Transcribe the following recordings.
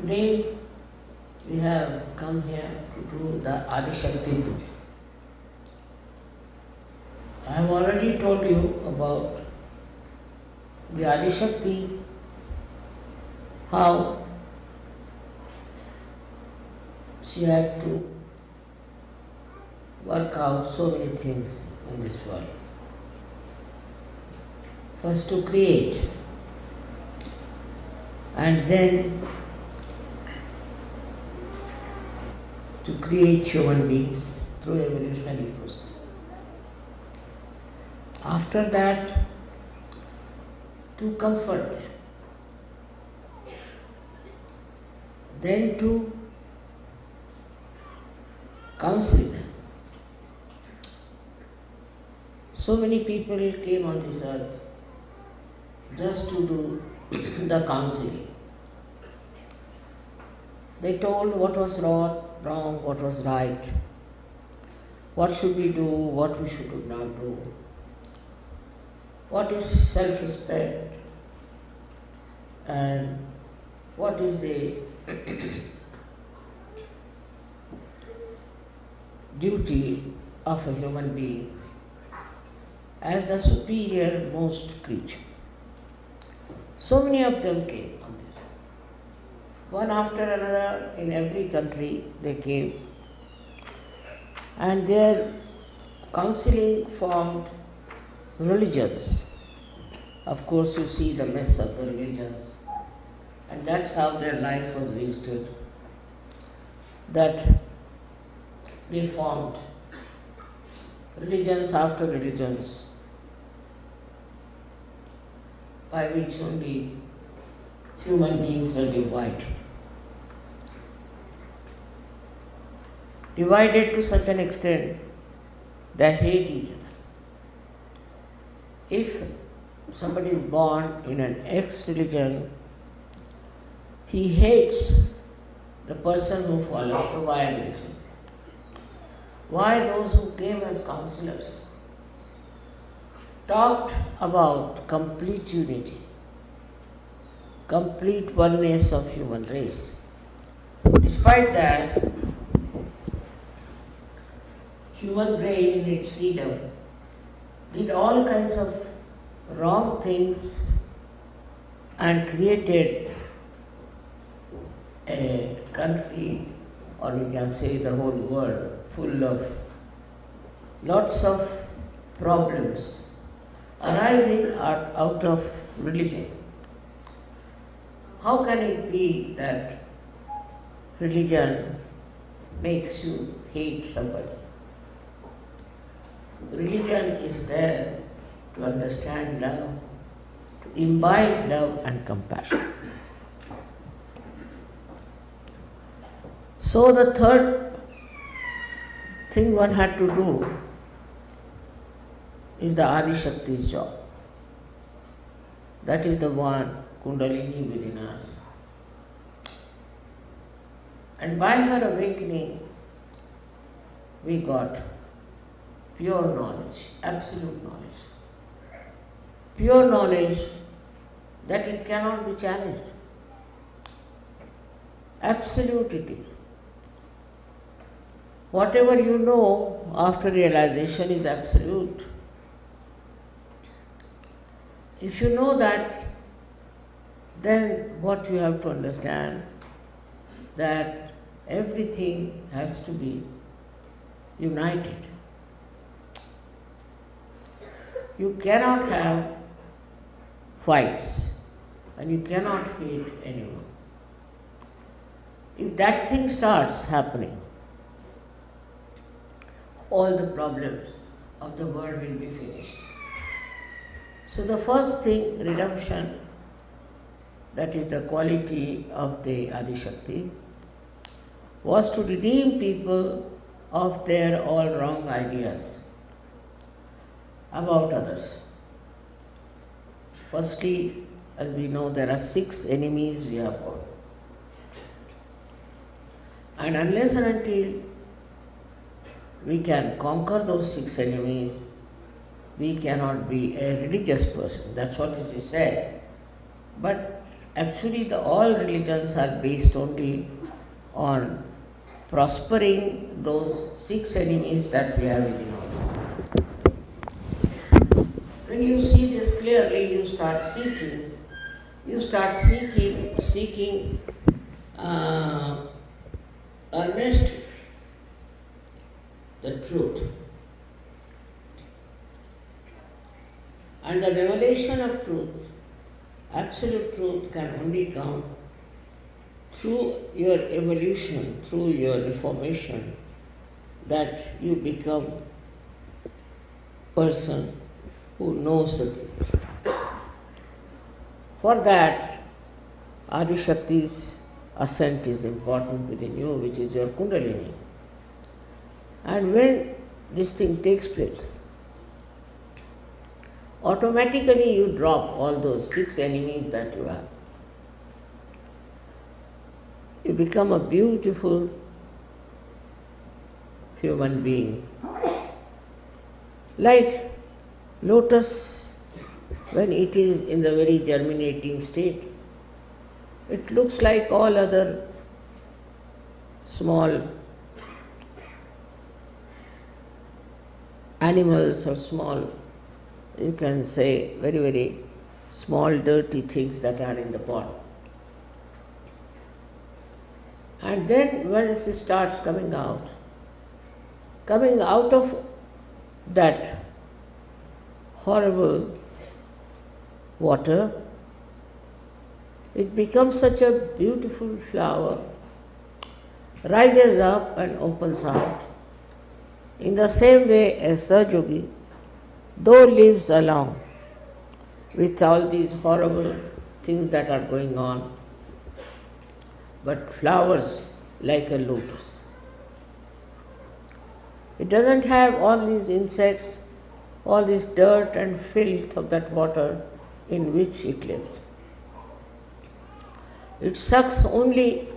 Today we have come here to do the Adi Shakti Puja. I have already told you about the Adi Shakti, how she had to work out so many things in this world. First to create, and then to create human beings through evolutionary process. After that, to comfort them. Then to counsel them. So many people came on this earth just to do the counseling. They told what was wrong, what was right, what should we do, what we should not do, what is self-respect, and what is the duty of a human being as the superior most creature. So many of them came on this. One after another, in every country they came, and their counseling formed religions. Of course, you see the mess of the religions, and that's how their life was wasted. That they formed religions after religions, by which only human beings were divided to such an extent they hate each other. If somebody is born in an X religion, he hates the person who follows the Y religion. Why? Those who came as counselors talked about complete unity, complete oneness of human race. Despite that, human brain in its freedom did all kinds of wrong things and created a country, or we can say the whole world, full of lots of problems arising out of religion. How can it be that religion makes you hate somebody? Religion is there to understand love, to imbibe love and compassion. So the third thing one had to do is the Adi Shakti's job. That is the one Kundalini within us. And by her awakening, we got pure knowledge, absolute knowledge. Pure knowledge that it cannot be challenged. Absolutity. Whatever you know after realization is absolute. If you know that, then what you have to understand that everything has to be united. You cannot have fights and you cannot hate anyone. If that thing starts happening, all the problems of the world will be finished. So the first thing, redemption, that is the quality of the Adi Shakti, was to redeem people of their all wrong ideas about others. Firstly, as we know, there are 6 enemies we have got. And unless and until we can conquer those 6 enemies, we cannot be a religious person. That's what is said. But actually all religions are based only on prospering those 6 enemies that we have within us. When you see this clearly, you start seeking earnestly the truth. And the revelation of truth, absolute truth, can only come through your evolution, through your reformation, that you become person who knows the truth. For that, Adi Shakti's ascent is important within you, which is your Kundalini. And when this thing takes place, automatically you drop all those 6 enemies that you have. You become a beautiful human being. Like lotus, when it is in the very germinating state, it looks like all other small animals or small, you can say, very, very small dirty things that are in the pot. And then when it starts coming out of that horrible water, it becomes such a beautiful flower, rises up and opens out. In the same way as Sahaja, though lives along with all these horrible things that are going on, but flowers like a lotus. It doesn't have all these insects, all this dirt and filth of that water in which it lives. It sucks only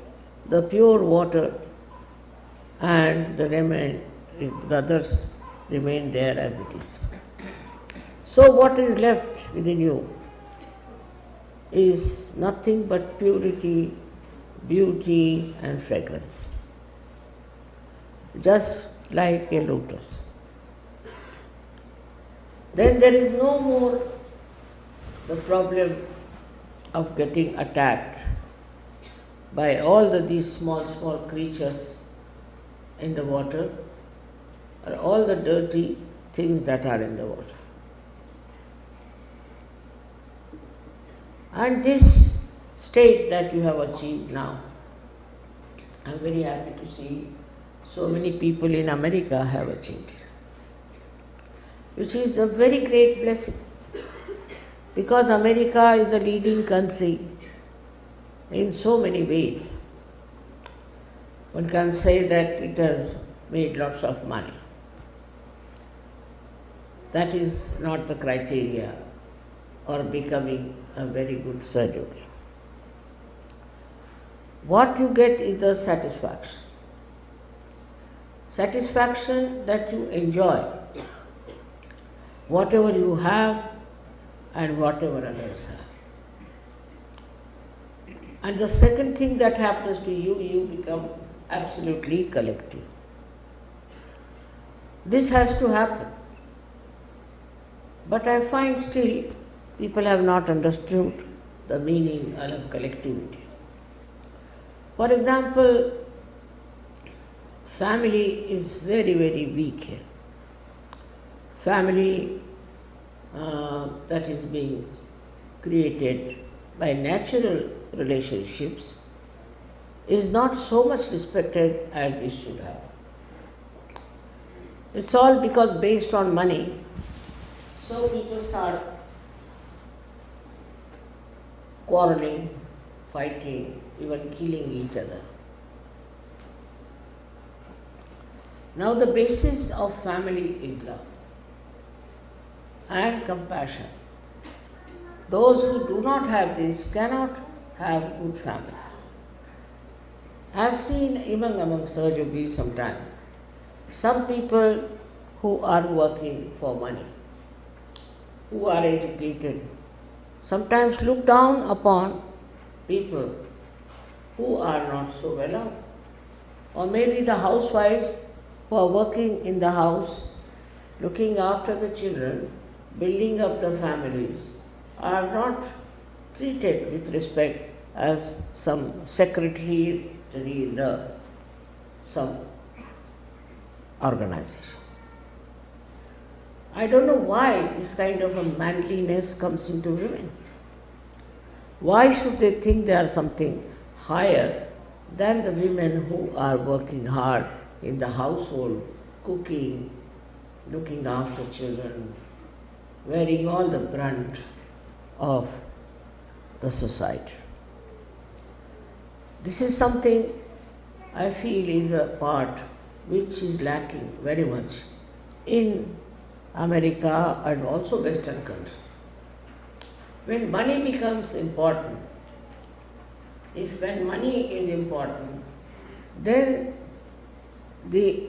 the pure water, and the others remain there as it is. So what is left within you is nothing but purity, beauty and fragrance, just like a lotus. Then there is no more the problem of getting attacked by all these small creatures in the water, or all the dirty things that are in the water. And this state that you have achieved now, I am very happy to see so many people in America have achieved it, which is a very great blessing, because America is the leading country in so many ways. One can say that it has made lots of money. That is not the criteria for becoming a very good surgeon. What you get is the satisfaction. Satisfaction that you enjoy whatever you have and whatever others have. And the second thing that happens to you, you become absolutely collective. This has to happen. But I find still people have not understood the meaning of collectivity. For example, family is very, very weak here. Family that is being created by natural relationships is not so much respected as it should have. It's all because based on money, so people start quarreling, fighting, even killing each other. Now the basis of family is love and compassion. Those who do not have this cannot have good families. I have seen even among surgeons sometimes, some people who are working for money, who are educated, sometimes look down upon people who are not so well off. Or maybe the housewives who are working in the house, looking after the children, building up the families, are not treated with respect as some secretary in some organization. I don't know why this kind of a manliness comes into women. Why should they think they are something higher than the women who are working hard in the household, cooking, looking after children, wearing all the brunt of the society? This is something I feel is a part which is lacking very much in America and also Western countries. When money becomes important, when money is important, then the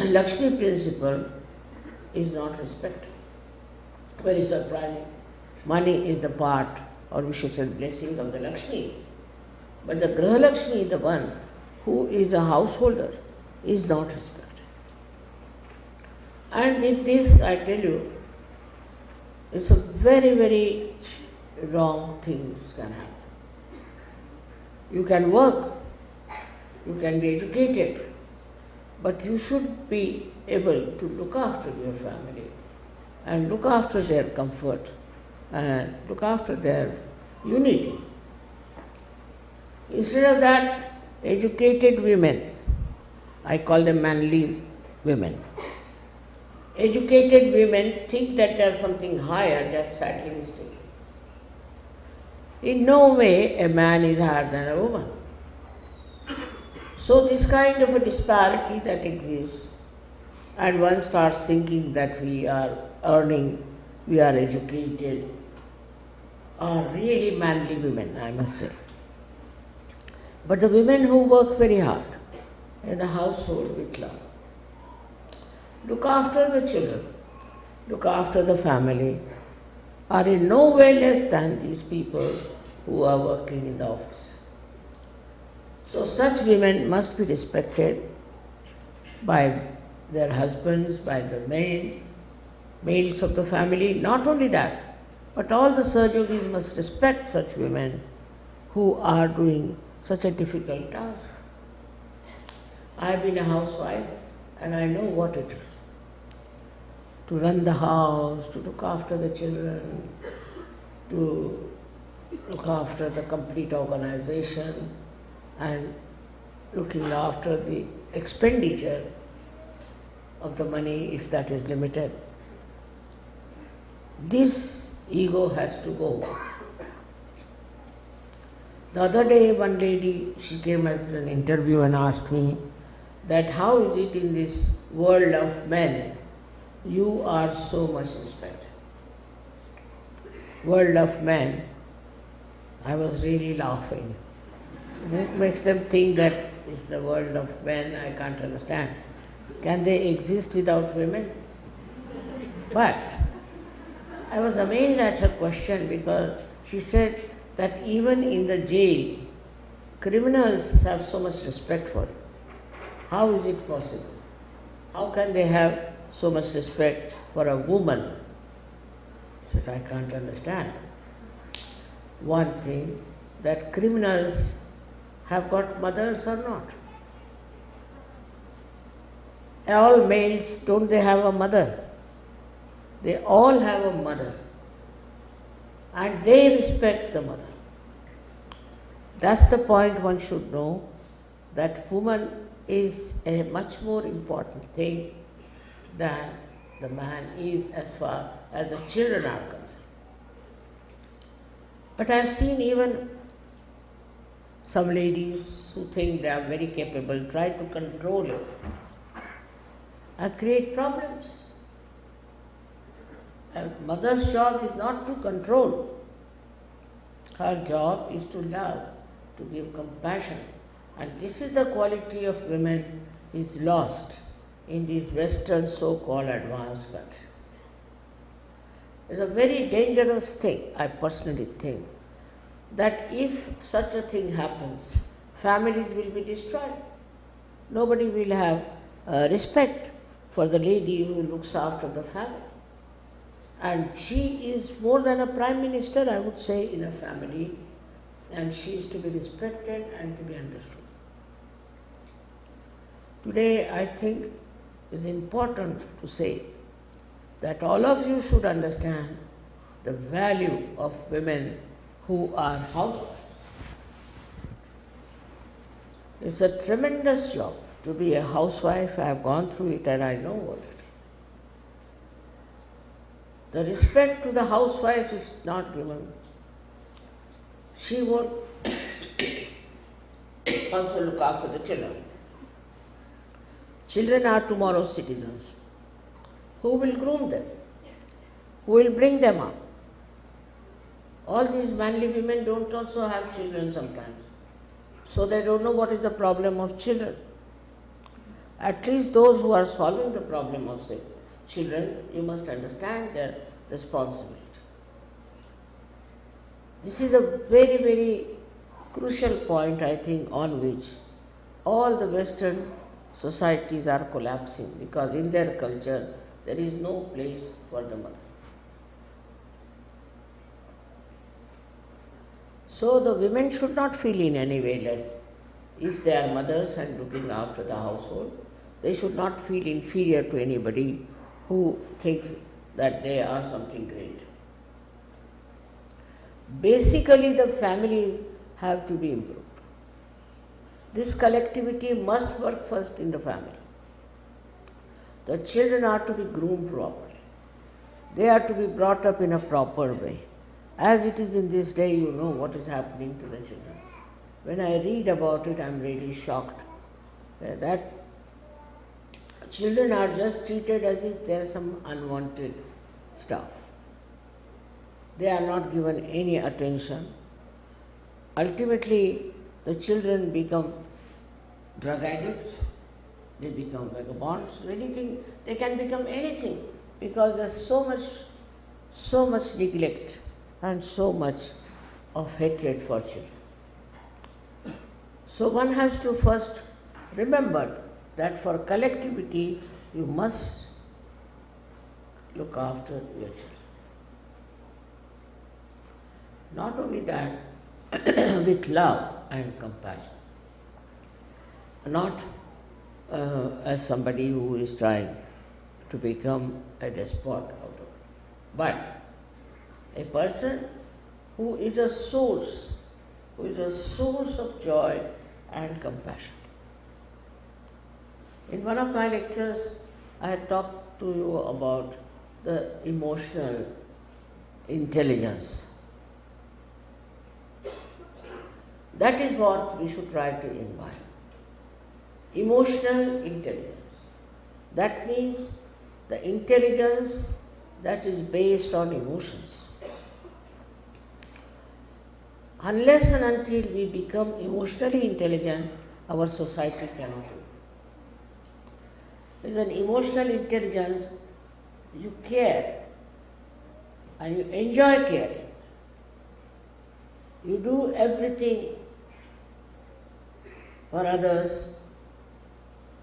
Lakshmi principle is not respected. Very surprising. Money is the part, or we should say blessing of the Lakshmi. But the Graha Lakshmi, the one who is a householder, is not respected. And with this, I tell you, it's a very, very wrong things can happen. You can work, you can be educated, but you should be able to look after your family and look after their comfort and look after their unity. Instead of that, educated women, I call them manly women. Educated women think that they are something higher, they are sadly mistaken. In no way a man is higher than a woman. So this kind of a disparity that exists, and one starts thinking that we are earning, we are educated, are really manly women, I must say. But the women who work very hard in the household with love, look after the children, look after the family, are in no way less than these people who are working in the office. So such women must be respected by their husbands, by the males of the family. Not only that, but all the Sahajogis must respect such women who are doing such a difficult task. I have been a housewife and I know what it is to run the house, to look after the children, to look after the complete organization and looking after the expenditure of the money if that is limited. This ego has to go. The other day one lady, she came at an interview and asked me that how is it in this world of men you are so much respected? World of men, I was really laughing. What makes them think that is the world of men? I can't understand. Can they exist without women? But I was amazed at her question because she said that even in the jail, criminals have so much respect for it. How is it possible? How can they have so much respect for a woman? I said, I can't understand. One thing, that criminals have got mothers or not? All males, don't they have a mother? They all have a mother. And they respect the mother. That's the point one should know, that woman is a much more important thing than the man is as far as the children are concerned. But I have seen even some ladies who think they are very capable try to control it and create problems. A mother's job is not to control. Her job is to love, to give compassion. And this is the quality of women is lost in these Western so-called advanced countries. It's a very dangerous thing, I personally think, that if such a thing happens, families will be destroyed. Nobody will have respect for the lady who looks after the family. And she is more than a prime minister, I would say, in a family, and she is to be respected and to be understood. Today, I think it is important to say that all of you should understand the value of women who are housewives. It's a tremendous job to be a housewife. I have gone through it and I know what it is. The respect to the housewife is not given. She won't also look after the children. Children are tomorrow's citizens. Who will groom them? Who will bring them up? All these manly women don't also have children sometimes. So they don't know what is the problem of children. At least those who are solving the problem of children, you must understand their responsibility. This is a very, very crucial point, I think, on which all the Western societies are collapsing, because in their culture there is no place for the mother. So the women should not feel in any way less. If they are mothers and looking after the household, they should not feel inferior to anybody who thinks that they are something great. Basically, the families have to be improved. This collectivity must work first in the family. The children are to be groomed properly. They are to be brought up in a proper way. As it is in this day, you know what is happening to the children. When I read about it, I am really shocked that children are just treated as if they are some unwanted stuff. They are not given any attention. Ultimately, the children become drug addicts, they become vagabonds, anything, they can become anything, because there is so much neglect and so much of hatred for children. So one has to first remember that for collectivity, you must look after your children. Not only that, with love and compassion. Not as somebody who is trying to become a despot of the world, but a person who is a source of joy and compassion. In one of my lectures, I had talked to you about the emotional intelligence. That is what we should try to imbibe. Emotional intelligence. That means the intelligence that is based on emotions. Unless and until we become emotionally intelligent, our society cannot do. With an emotional intelligence, you care and you enjoy caring. You do everything for others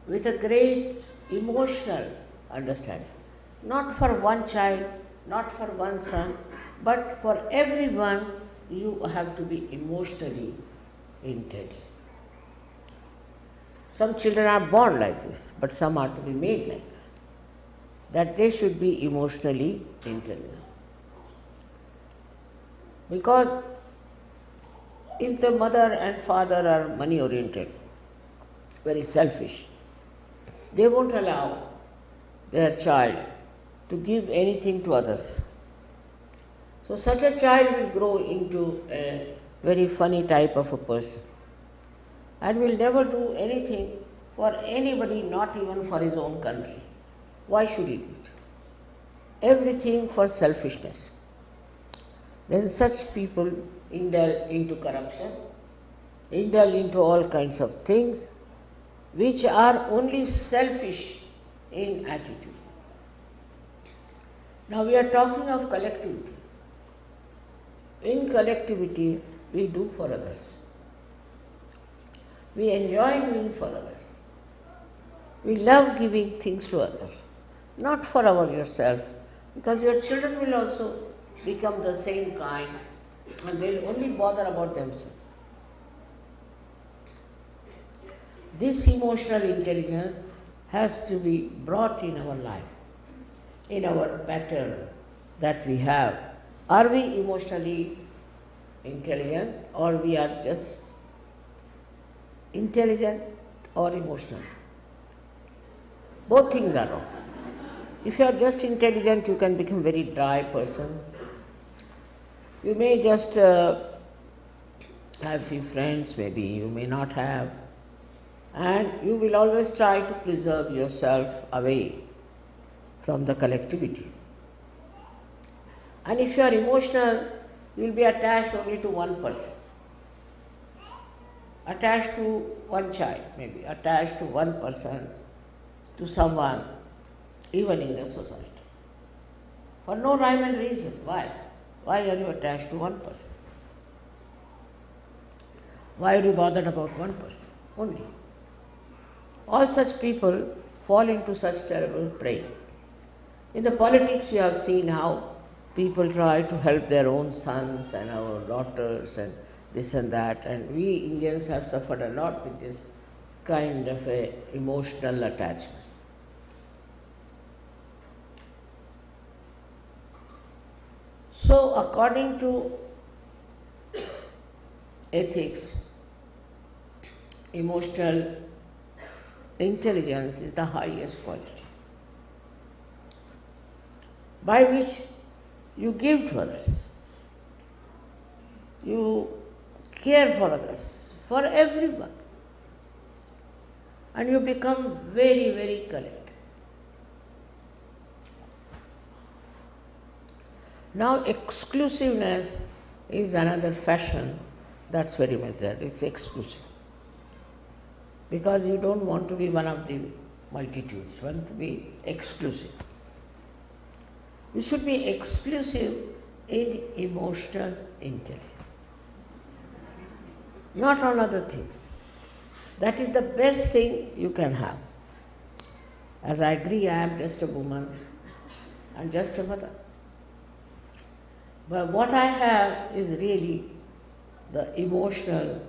with a great emotional understanding. Not for one child, not for one son, but for everyone you have to be emotionally intelligent. Some children are born like this, but some are to be made like that they should be emotionally intelligent. Because if the mother and father are money oriented, very selfish, they won't allow their child to give anything to others. So such a child will grow into a very funny type of a person and will never do anything for anybody, not even for his own country. Why should he do it? Everything for selfishness. Then such people indulge into corruption, indulge into all kinds of things which are only selfish in attitude. Now we are talking of collectivity. In collectivity, we do for others. We enjoy doing for others. We love giving things to others, not for yourself, because your children will also become the same kind and they'll only bother about themselves. This emotional intelligence has to be brought in our life, in our pattern that we have. Are we emotionally intelligent, or we are just intelligent or emotional? Both things are wrong. If you are just intelligent, you can become a very dry person. You may just have few friends, maybe you may not have, and you will always try to preserve yourself away from the collectivity. And if you are emotional, you will be attached only to one person, attached to one child, maybe attached to one person, to someone, even in the society, for no rhyme and reason. Why? Why are you attached to one person? Why are you bothered about one person only? All such people fall into such terrible prey. In the politics, we have seen how people try to help their own sons and our daughters and this and that, and we Indians have suffered a lot with this kind of a emotional attachment. So, according to ethics, emotional intelligence is the highest quality by which you give to others, you care for others, for everyone, and you become very, very collected. Now, exclusiveness is another fashion that's very much there. It's exclusive. Because you don't want to be one of the multitudes, you want to be exclusive. You should be exclusive in emotional intelligence, not on other things. That is the best thing you can have. As I agree, I am just a woman and just a mother. But what I have is really the emotional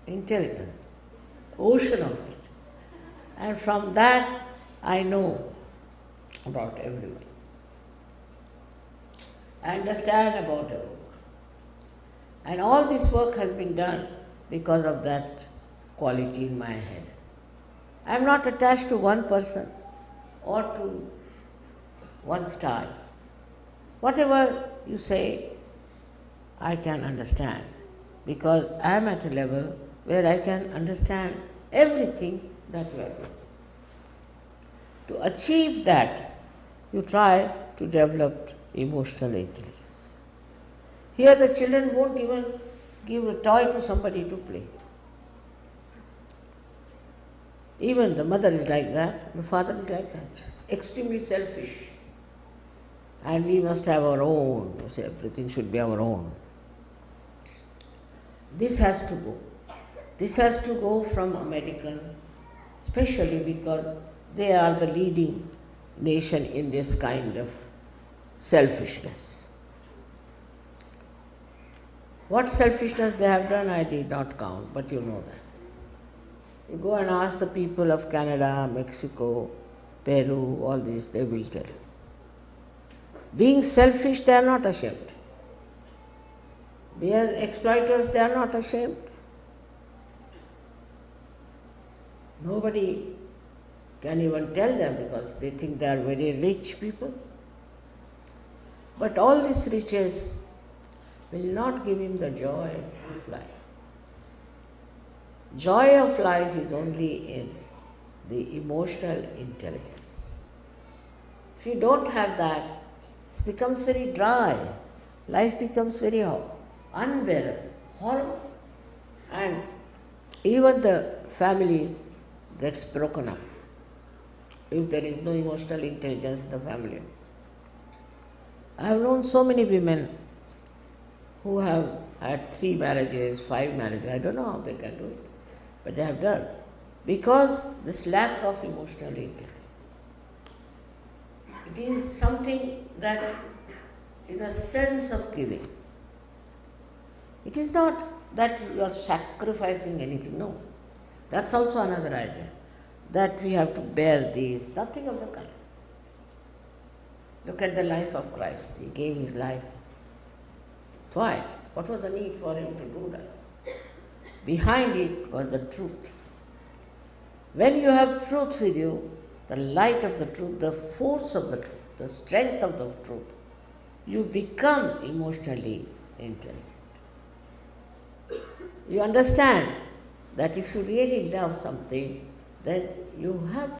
intelligence, ocean of it. And from that I know about everyone. I understand about everyone. And all this work has been done because of that quality in my head. I am not attached to one person or to one style. Whatever you say, I can understand, because I am at a level where I can understand everything that you are doing. To achieve that, you try to develop emotional intelligence. Here the children won't even give a toy to somebody to play. Even the mother is like that, the father is like that, extremely selfish. And we must have our own, you say everything should be our own. This has to go. This has to go from American, especially because they are the leading nation in this kind of selfishness. What selfishness they have done, I did not count, but you know that. You go and ask the people of Canada, Mexico, Peru, all these, they will tell you. Being selfish, they are not ashamed. Being exploiters, they are not ashamed. Nobody can even tell them because they think they are very rich people. But all these riches will not give him the joy of life. Joy of life is only in the emotional intelligence. If you don't have that, it becomes very dry. Life becomes very unbearable, horrible. And even the family gets broken up if there is no emotional intelligence in the family. I have known so many women who have had 3 marriages, 5 marriages, I don't know how they can do it, but they have done. Because this lack of emotional intelligence. It is something that is a sense of giving. It is not that you are sacrificing anything, no. That's also another idea, that we have to bear these, nothing of the kind. Look at the life of Christ. He gave his life. Why? What was the need for him to do that? Behind it was the truth. When you have truth with you, the light of the truth, the force of the truth, the strength of the truth, you become emotionally intelligent. You understand that if you really love something, then you have